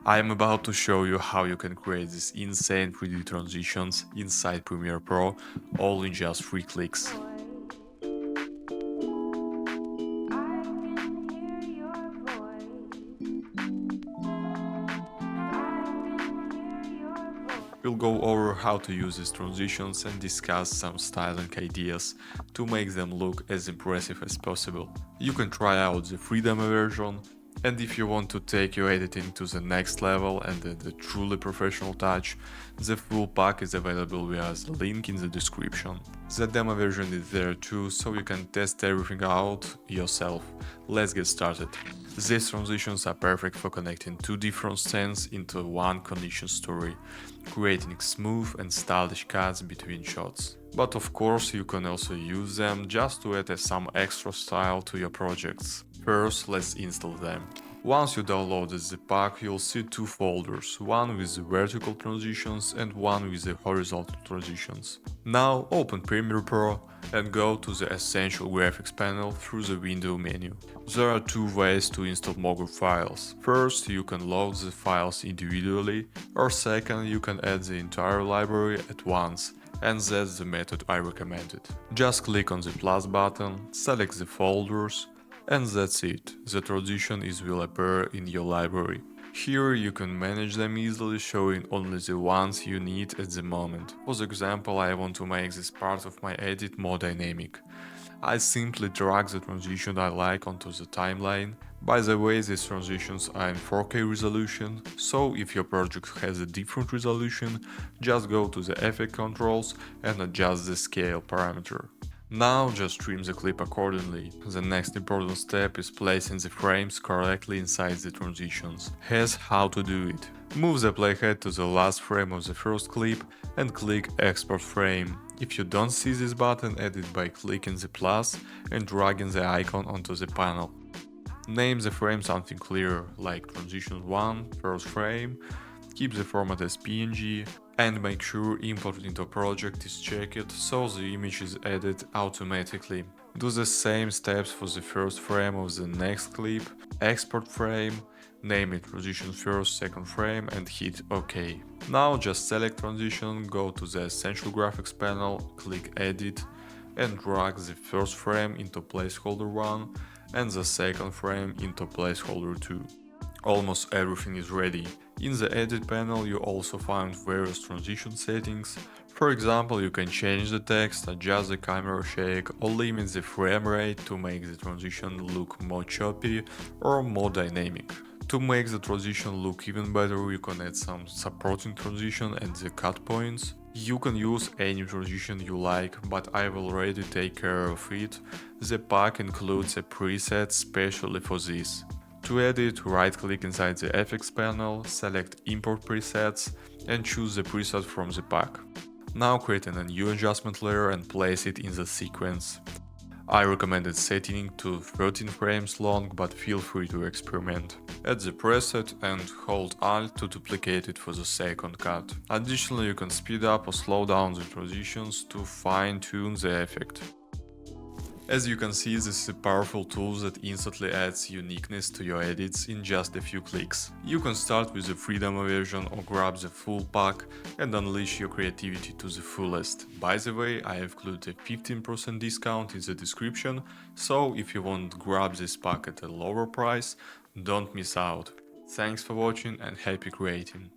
I am about to show you how you can create these insane 3D transitions inside Premiere Pro, all in just 3 clicks. We'll go over how to use these transitions and discuss some styling ideas to make them look as impressive as possible. You can try out the free demo version, and if you want to take your editing to the next level and add a truly professional touch, the full pack is available via the link in the description. The demo version is there too, so you can test everything out yourself. Let's get started. These transitions are perfect for connecting two different scenes into one connection story, creating smooth and stylish cuts between shots. But of course you can also use them just to add some extra style to your projects. First, let's install them. Once you downloaded the pack, you'll see two folders, one with the vertical transitions and one with the horizontal transitions. Now open Premiere Pro and go to the Essential Graphics panel through the window menu. There are two ways to install mogrt files. First, you can load the files individually, or second, you can add the entire library at once, and that's the method I recommended. Just click on the plus button, select the folders, and that's it, the transition will appear in your library. Here you can manage them easily, showing only the ones you need at the moment. For example, I want to make this part of my edit more dynamic. I simply drag the transition I like onto the timeline. By the way, these transitions are in 4K resolution, so if your project has a different resolution, just go to the effect controls and adjust the scale parameter. Now just trim the clip accordingly. The next important step is placing the frames correctly inside the transitions. Here's how to do it. Move the playhead to the last frame of the first clip and click Export Frame. If you don't see this button, add it by clicking the plus and dragging the icon onto the panel. Name the frame something clear, like Transition 1, first frame, keep the format as PNG, and make sure import into project is checked so the image is added automatically. Do the same steps for the first frame of the next clip, export frame, name it transition first, second frame and hit OK. Now just select transition, go to the Essential Graphics panel, click Edit and drag the first frame into placeholder 1 and the second frame into placeholder 2. Almost everything is ready. In the edit panel you also find various transition settings. For example, you can change the text, adjust the camera shake or limit the frame rate to make the transition look more choppy or more dynamic. To make the transition look even better, you can add some supporting transition at the cut points. You can use any transition you like, but I will already take care of it. The pack includes a preset specially for this. To edit, right-click inside the effects panel, select Import Presets and choose the preset from the pack. Now create a new adjustment layer and place it in the sequence. I recommended setting to 13 frames long, but feel free to experiment. Add the preset and hold Alt to duplicate it for the second cut. Additionally, you can speed up or slow down the transitions to fine-tune the effect. As you can see, this is a powerful tool that instantly adds uniqueness to your edits in just a few clicks. You can start with the free demo version or grab the full pack and unleash your creativity to the fullest. By the way, I have included a 15% discount in the description, so if you want to grab this pack at a lower price, don't miss out. Thanks for watching and happy creating!